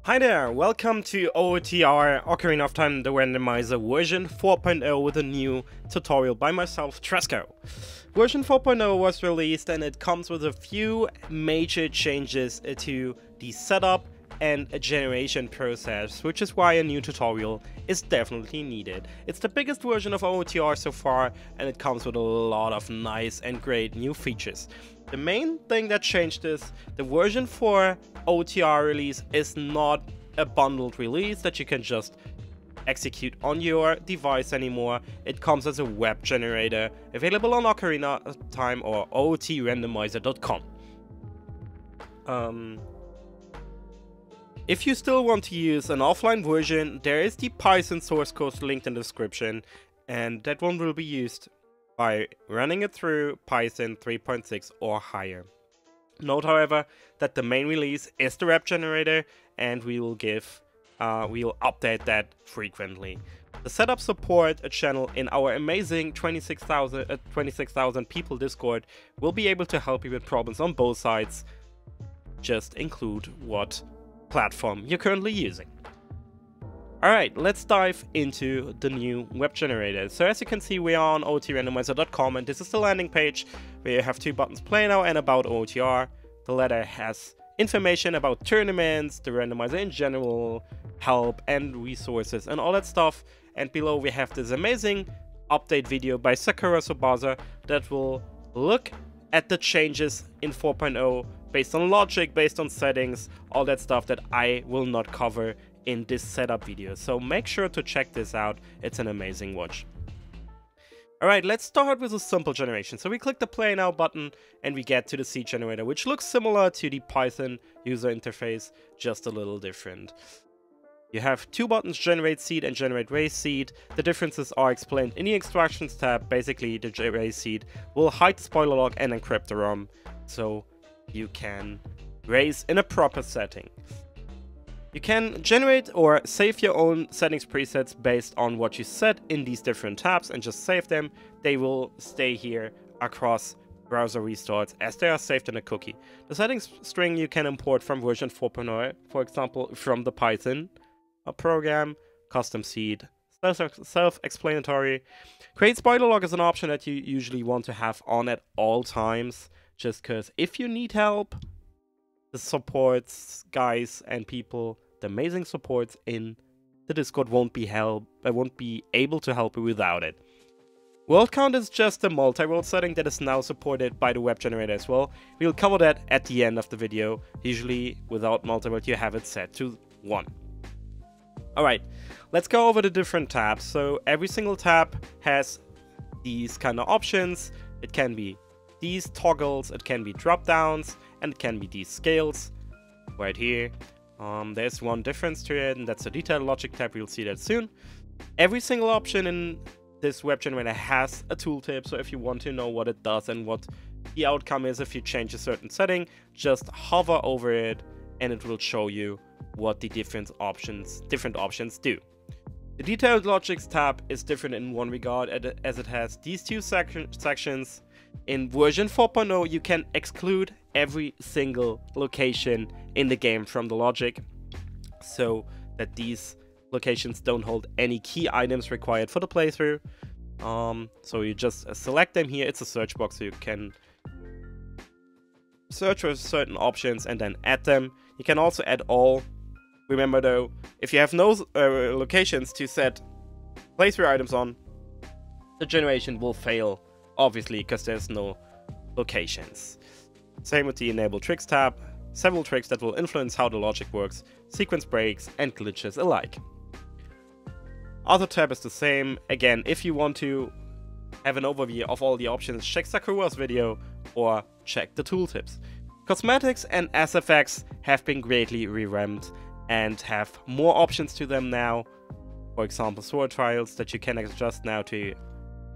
Hi there, welcome to OTR Ocarina of Time, the Randomizer version 4.0 with a new tutorial by myself, Tresco. Version 4.0 was released and it comes with a few major changes to the setup and a generation process, which is why a new tutorial is definitely needed. It's the biggest version of OTR so far and it comes with a lot of nice and great new features. The main thing that changed is the version 4 OTR release is not a bundled release that you can just execute on your device anymore. It comes as a web generator available on Ocarina of Time or otrandomizer.com. If you still want to use an offline version, there is the Python source code linked in the description, and that one will be used by running it through Python 3.6 or higher. Note, however, that the main release is the web generator, and we will update that frequently. The setup support a channel in our amazing 26,000 people Discord will be able to help you with problems on both sides. Just include what platform you're currently using. Alright, let's dive into the new web generator. So as you can see, we are on otrandomizer.com and this is the landing page where you have two buttons, Play Now and About OTR. The latter has information about tournaments, the randomizer in general, help and resources and all that stuff. And below we have this amazing update video by Sakura Sobasa that will look at the changes in 4.0 based on logic, based on settings, all that stuff that I will not cover in this setup video. So make sure to check this out, it's an amazing watch. Alright, let's start with a simple generation. So we click the Play Now button and we get to the seed generator, which looks similar to the Python user interface, just a little different. You have two buttons, Generate Seed and Generate Raise Seed. The differences are explained in the Instructions tab. Basically, the Raise Seed will hide the spoiler log and encrypt the ROM, so you can raise in a proper setting. You can generate or save your own settings presets based on what you set in these different tabs and just save them. They will stay here across browser restarts as they are saved in a cookie. The settings string you can import from version 4.0, for example, from the Python program, custom seed, self-explanatory. Create spoiler log is an option that you usually want to have on at all times, just because if you need help, the supports guys and people, the amazing supports in the Discord won't be able to help you without it. World count is just a multi-world setting that is now supported by the web generator as well. We'll cover that at the end of the video. Usually without multi-world you have it set to 1. Alright, let's go over the different tabs. So every single tab has these kind of options. It can be these toggles, it can be drop downs, and it can be these scales right here. There's one difference to it, and that's the detailed logic tab. We'll see that soon. Every single option in this web generator has a tooltip, so if you want to know what it does and what the outcome is if you change a certain setting, just hover over it and it will show you what the different options do. The detailed logics tab is different in one regard, as it has these two sections. In version 4.0 you can exclude every single location in the game from the logic, so that these locations don't hold any key items required for the playthrough. So you just select them here. It's a search box, so you can search for certain options and then add them. You can also add all. Remember though, if you have no locations to set playthrough items on, the generation will fail, obviously, because there's no locations. Same with the Enable Tricks tab, several tricks that will influence how the logic works, sequence breaks and glitches alike. Other tab is the same. Again, if you want to have an overview of all the options, check Sakura's video or check the tooltips. Cosmetics and SFX have been greatly revamped and have more options to them now. For example, sword trials that you can adjust now to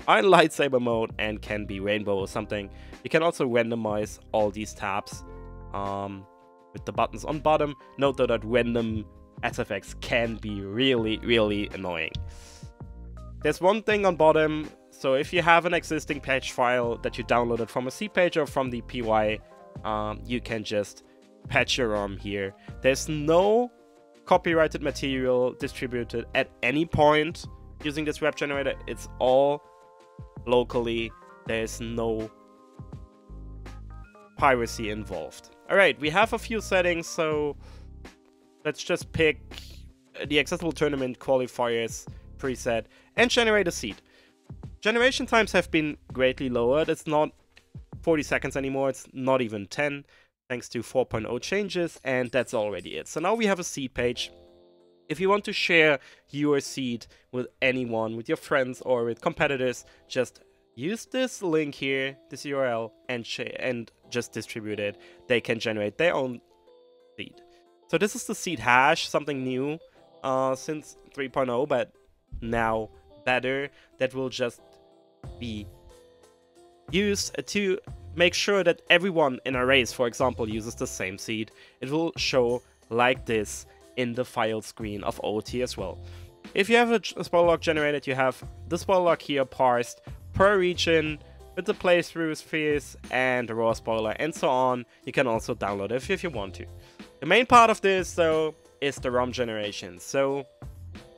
Iron Lightsaber mode and can be rainbow or something. You can also randomize all these tabs with the buttons on bottom. Note though that random SFX can be really annoying. There's one thing on bottom, so if you have an existing patch file that you downloaded from a C page or from the PY, you can just patch your ROM here. There's no copyrighted material distributed at any point using this web generator. It's all locally. There's no piracy involved. Alright, we have a few settings, so let's just pick the accessible tournament qualifiers preset and generate a seed. Generation times have been greatly lowered. It's not 40 seconds anymore, it's not even 10, thanks to 4.0 changes, and that's already it. So now we have a seed page. If you want to share your seed with anyone, with your friends or with competitors, just use this link here, this URL, and just distribute it. They can generate their own seed. So this is the seed hash, something new since 3.0, but now better. That will just be used to make sure that everyone in a race, for example, uses the same seed. It will show like this in the file screen of OT as well. If you have a spoiler log generated, you have the spoiler log here parsed per region with the playthrough spheres and the raw spoiler and so on. You can also download it if you want to. The main part of this though is the ROM generation. So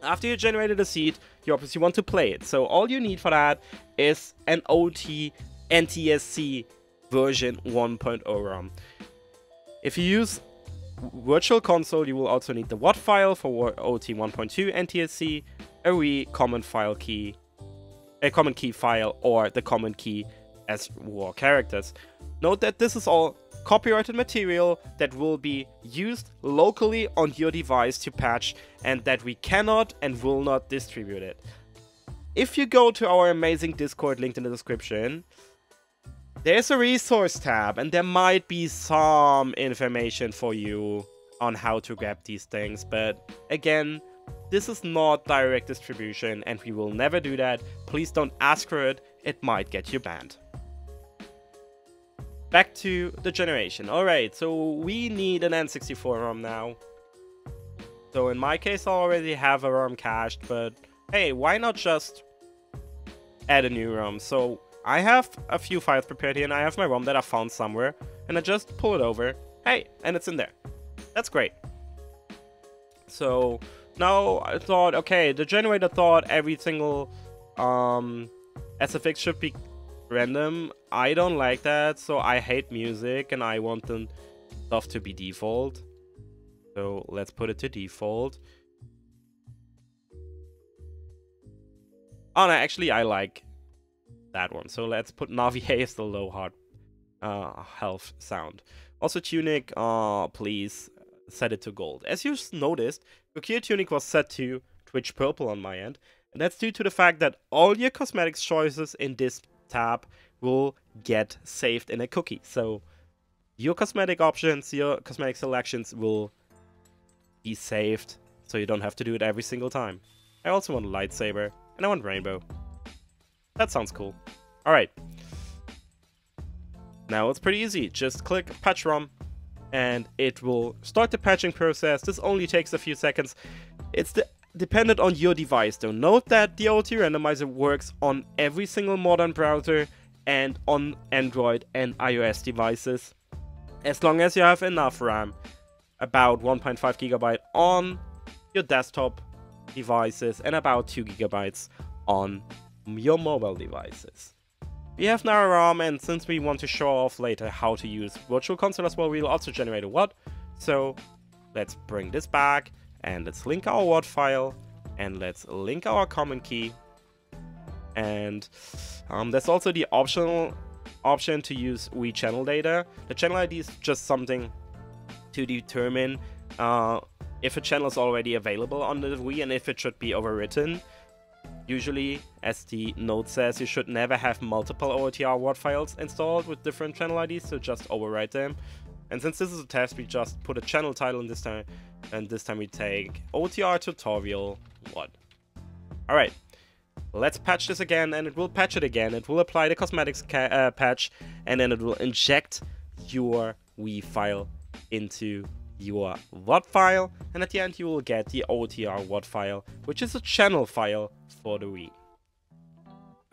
after you generated a seed, you obviously want to play it. So all you need for that is an OT NTSC version 1.0 ROM. If you use Virtual Console, you will also need the WAT file for OT 1.2 NTSC, a common key file, or the common key as raw characters. Note that this is all copyrighted material that will be used locally on your device to patch, and that we cannot and will not distribute it. If you go to our amazing Discord linked in the description, there's a resource tab, and there might be some information for you on how to grab these things, but again, this is not direct distribution and we will never do that. Please don't ask for it, it might get you banned. Back to the generation. Alright, so we need an N64 ROM now. So in my case I already have a ROM cached, but hey, why not just add a new ROM? So I have a few files prepared here and I have my ROM that I found somewhere and I just pull it over. Hey, and it's in there. That's great. So now I thought, okay, the generator thought every single SFX should be random. I don't like that, so I hate music and I want the stuff to be default. So let's put it to default. Oh no, actually I like that one. So let's put Navier as the low heart health sound. Also Tunic, please set it to gold. As you noticed, Gokir Tunic was set to Twitch purple on my end, and that's due to the fact that all your cosmetics choices in this tab will get saved in a cookie. So your cosmetic options, your cosmetic selections will be saved, so you don't have to do it every single time. I also want a lightsaber, and I want rainbow. That sounds cool. Alright. Now it's pretty easy. Just click patch ROM and it will start the patching process. This only takes a few seconds. It's dependent on your device though. Note that the OT Randomizer works on every single modern browser and on Android and iOS devices, as long as you have enough RAM, about 1.5 GB on your desktop devices and about 2 GB on your mobile devices. We have now a ROM, and since we want to show off later how to use Virtual Console as well, we'll also generate a WAT. So let's bring this back and let's link our WAT file and let's link our common key. And there's also the optional option to use Wii channel data. The channel ID is just something to determine if a channel is already available on the Wii and if it should be overwritten. Usually, as the note says, you should never have multiple OTR WAT files installed with different channel IDs, so just overwrite them. And since this is a test, we just put a channel title in this time, and this time we take OTR tutorial WAT. Alright, let's patch this again, and it will patch it again. It will apply the cosmetics patch, and then it will inject your Wii file into your WAT file, and at the end you will get the OTR WAT file, which is a channel file for the Wii.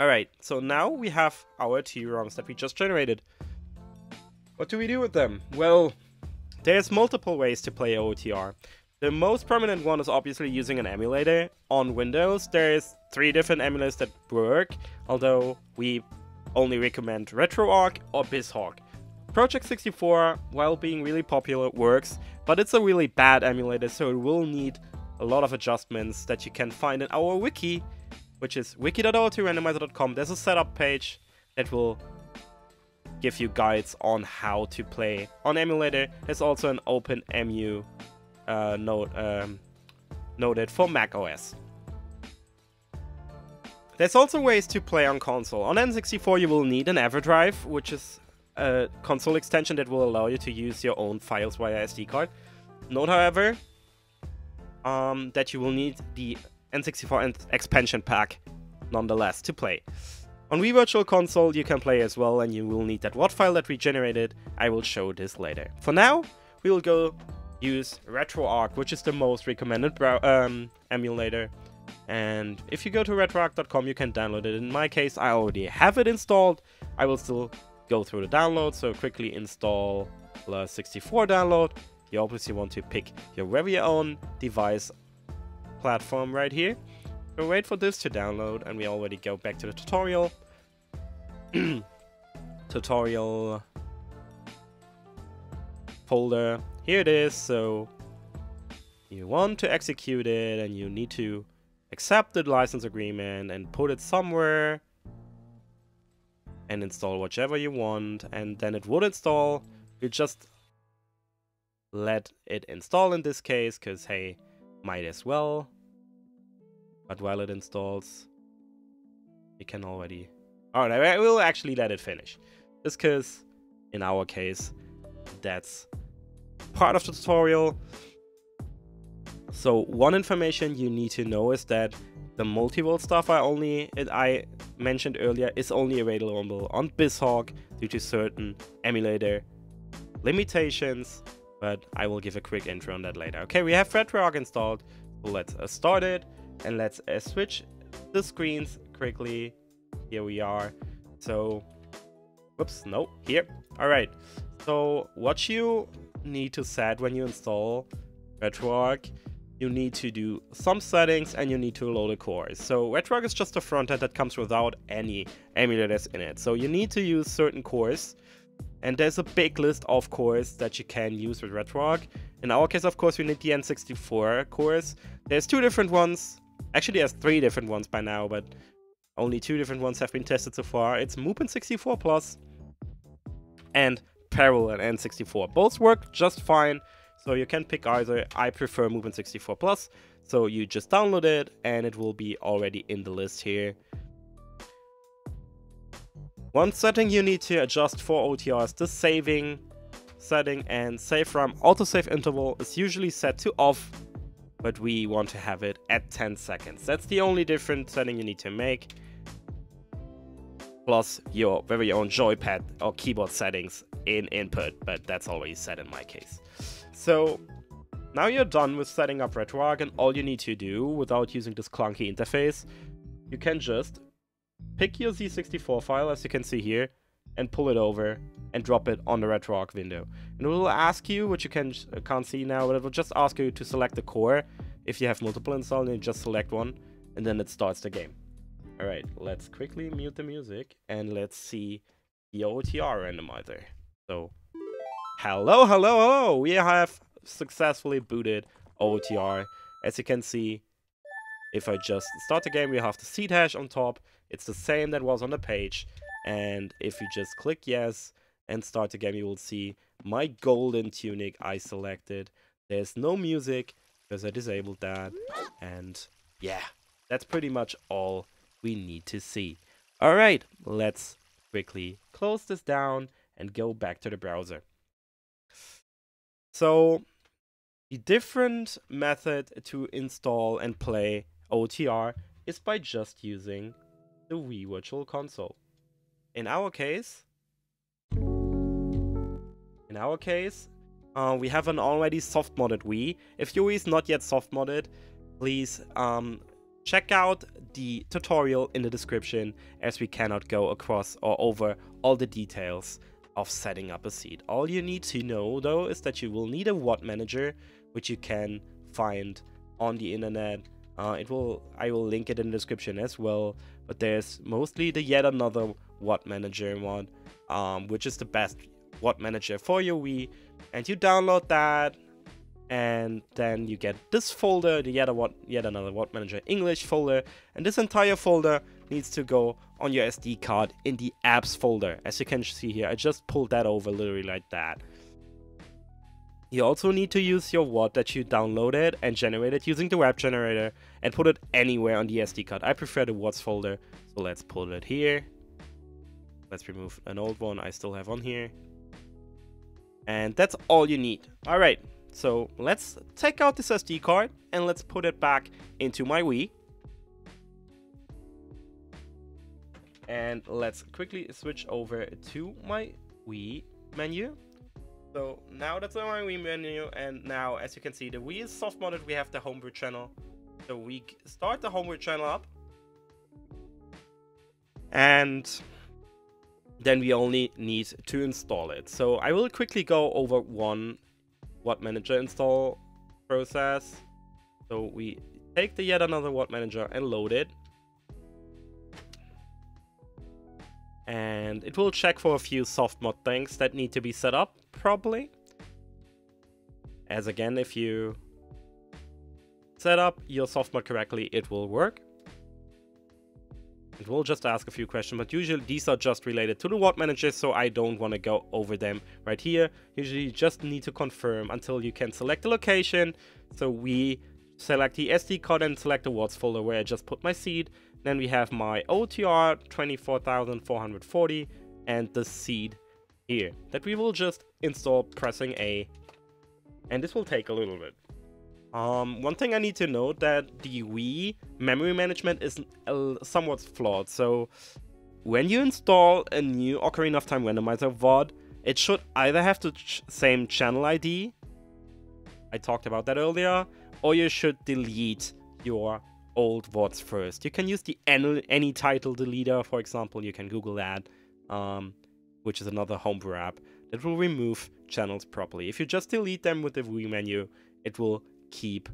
Alright, so now we have our two ROMs that we just generated. What do we do with them? Well, there's multiple ways to play OTR. The most prominent one is obviously using an emulator. On Windows, there's 3 different emulators that work, although we only recommend RetroArch or BizHawk. Project 64, while being really popular, works, but it's a really bad emulator, so it will need a lot of adjustments that you can find in our wiki, which is wiki.org/randomizer.com. There's a setup page that will give you guides on how to play on emulator. There's also an OpenEMU noted for Mac OS. There's also ways to play on console. On N64 you will need an EverDrive, which is a console extension that will allow you to use your own files via SD card. Note, however, that you will need the N64 expansion pack nonetheless to play. On Wii Virtual Console you can play as well, and you will need that WAD file that we generated. I will show this later. For now, we will go use RetroArch, which is the most recommended emulator. And if you go to retroarch.com, you can download it. In my case, I already have it installed. I will still go through the download, so quickly install the 64 download. You obviously want to pick your very own device platform right here. So wait for this to download, and we already go back to the tutorial. Tutorial folder. Here it is. So you want to execute it, and you need to accept the license agreement and put it somewhere and install whichever you want, and then it would install. You just let it install in this case, because hey, might as well. But while it installs, you can already... Alright, I will actually let it finish. Just because, in our case, that's part of the tutorial. So one information you need to know is that the multi-volt stuff I mentioned earlier is only available on BizHawk due to certain emulator limitations, but I will give a quick intro on that later. Okay, we have RetroArch installed, so let's start it, and let's switch the screens quickly. Here we are. So, whoops, no, here. Alright, so what you need to set when you install RetroArch, you need to do some settings and you need to load a cores. So RetroArch is just a frontend that comes without any emulators in it. So you need to use certain cores, and there's a big list of cores that you can use with RetroArch. In our case, of course, we need the N64 cores. There's 2 different ones. Actually, there's 3 different ones by now, but only 2 different ones have been tested so far. It's Mupen 64 Plus and Parallel N64. Both work just fine. So you can pick either. I prefer Mupen 64 Plus, so you just download it and it will be already in the list here. One setting you need to adjust for OTR is the saving setting, and save RAM autosave interval is usually set to off, but we want to have it at 10 seconds. That's the only different setting you need to make. Plus your very own joypad or keyboard settings in input, but that's already set in my case. So now you're done with setting up RetroArch, and all you need to do without using this clunky interface, you can just pick your Z64 file, as you can see here, and pull it over and drop it on the RetroArch window. And it will ask you, which you can't see now, but it will just ask you to select the core. If you have multiple installed, you just select one, and then it starts the game. Alright, let's quickly mute the music, and let's see the OTR randomizer. So, hello, we have successfully booted OTR. As you can see, if I just start the game, we have the seed hash on top. It's the same that was on the page. And if you just click yes and start the game, you will see my golden tunic I selected. There's no music because I disabled that. And yeah, that's pretty much all we need to see. Alright, let's quickly close this down and go back to the browser. So, the different method to install and play OTR is by just using the Wii Virtual Console. In our case, we have an already soft-modded Wii. If your Wii is not yet soft-modded, please check out the tutorial in the description, as we cannot go across or over all the details of setting up a seed. All you need to know, though, is that you will need a WAD manager, which you can find on the internet. I will link it in the description as well. But there's mostly the Yet Another Word Manager mod, which is the best word manager for your Wii. And you download that, and then you get this folder, the Yet Another Word Manager English folder. And this entire folder needs to go on your SD card in the apps folder. As you can see here, I just pulled that over literally like that. You also need to use your word that you downloaded and generated using the web generator and put it anywhere on the SD card. I prefer the words folder, so let's put it here. Let's remove an old one I still have on here. And that's all you need. Alright, so let's take out this SD card and let's put it back into my Wii. And let's quickly switch over to my Wii menu. So now that's on my Wii menu, and now as you can see, the Wii is soft modded. We have the homebrew channel. So we start the homebrew channel up, and then we only need to install it. So I will quickly go over one Word Manager install process. So we take the Yet Another Word Manager and load it. And it will check for a few soft mod things that need to be set up properly. As again, if you set up your soft mod correctly, it will work. It will just ask a few questions, but usually these are just related to the word manager, so I don't want to go over them right here. Usually you just need to confirm until you can select the location. So we select the SD card and select the words folder where I just put my seed. Then we have my OTR 24,440 and the seed here that we will just install pressing A, and this will take a little bit. One thing I need to note that the Wii memory management is somewhat flawed. So when you install a new Ocarina of Time Randomizer VOD, it should either have the same channel ID, I talked about that earlier, or you should delete your old VODs first. You can use the any title deleter, for example. You can Google that, which is another homebrew app that will remove channels properly. If you just delete them with the Wii menu, it will keep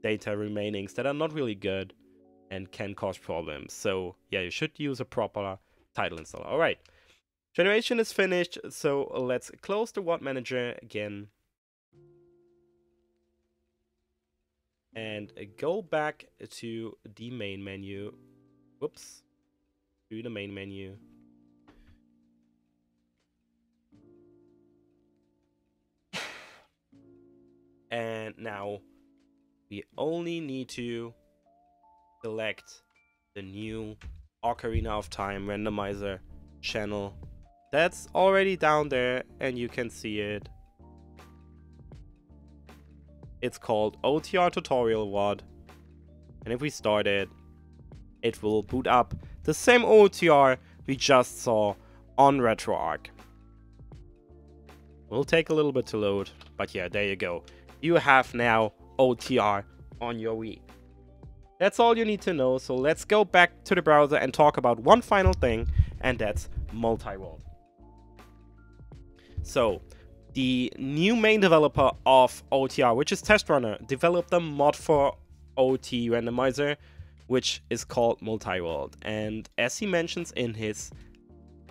data remainings that are not really good and can cause problems. So yeah, you should use a proper title installer. All right, generation is finished, so let's close the Word Manager again and go back to the main menu. Whoops, to the main menu. And now we only need to select the new Ocarina of Time Randomizer channel. That's already down there and you can see it. It's called OTR Tutorial WOD. And if we start it, it will boot up the same OTR we just saw on RetroArch. Will take a little bit to load, but yeah, there you go. You have now OTR on your Wii. That's all you need to know, so let's go back to the browser and talk about one final thing, and that's multi-world. So, the new main developer of OTR, which is Testrunner, developed a mod for OT Randomizer, which is called multi-world. And as he mentions in his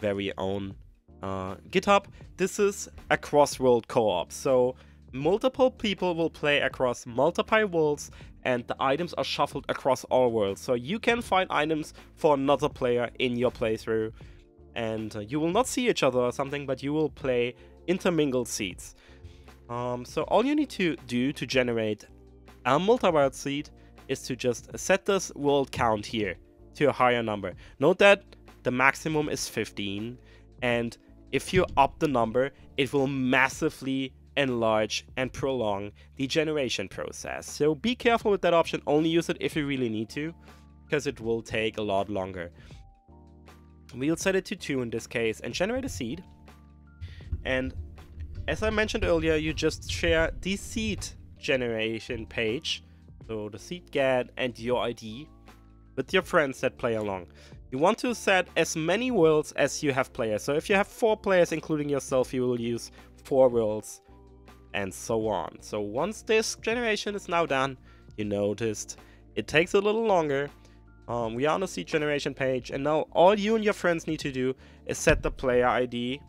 very own GitHub, this is a cross-world co-op. So multiple people will play across multiple worlds, and the items are shuffled across all worlds. So you can find items for another player in your playthrough, and you will not see each other or something, but you will play intermingled seeds. So all you need to do to generate a multi-world seed is to just set this world count here to a higher number. Note that the maximum is 15, and if you up the number, it will massively enlarge and prolong the generation process. So be careful with that option. Only use it if you really need to, because it will take a lot longer. We'll set it to 2 in this case and generate a seed. And as I mentioned earlier, you just share the seed generation page, so the seed get and your ID, with your friends that play along. You want to set as many worlds as you have players. So if you have 4 players including yourself, you will use 4 worlds and so on. So once this generation is now done, you noticed it takes a little longer. We are on the seed generation page, and now all you and your friends need to do is set the player ID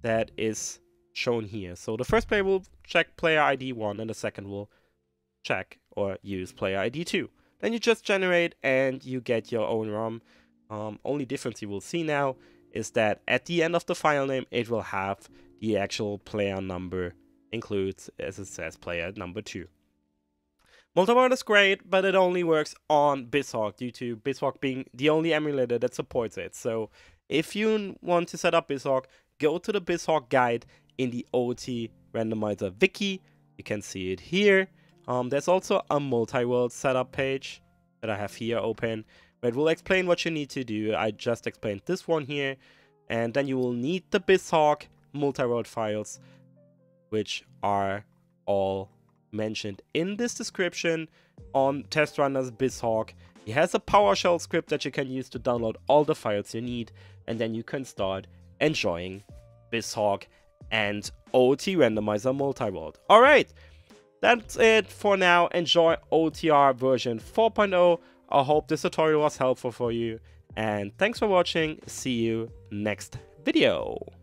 that is shown here. So the first player will check player ID 1 and the second will check or use player ID 2. Then you just generate and you get your own ROM. Only difference you will see now is that at the end of the file name it will have the actual player number includes, as it says, player number 2. Multiworld is great, but it only works on BizHawk due to BizHawk being the only emulator that supports it. So if you want to set up BizHawk, go to the BizHawk guide in the OT Randomizer wiki. You can see it here. There's also a multi-world setup page that I have here open, where it will explain what you need to do. I just explained this one here, and then you will need the BizHawk multi-world files, which are all mentioned in this description on Test Runner's BizHawk. He has a PowerShell script that you can use to download all the files you need, and then you can start enjoying BizHawk and OT Randomizer Multiworld. Alright, that's it for now. Enjoy OTR version 4.0. I hope this tutorial was helpful for you, and thanks for watching. See you next video.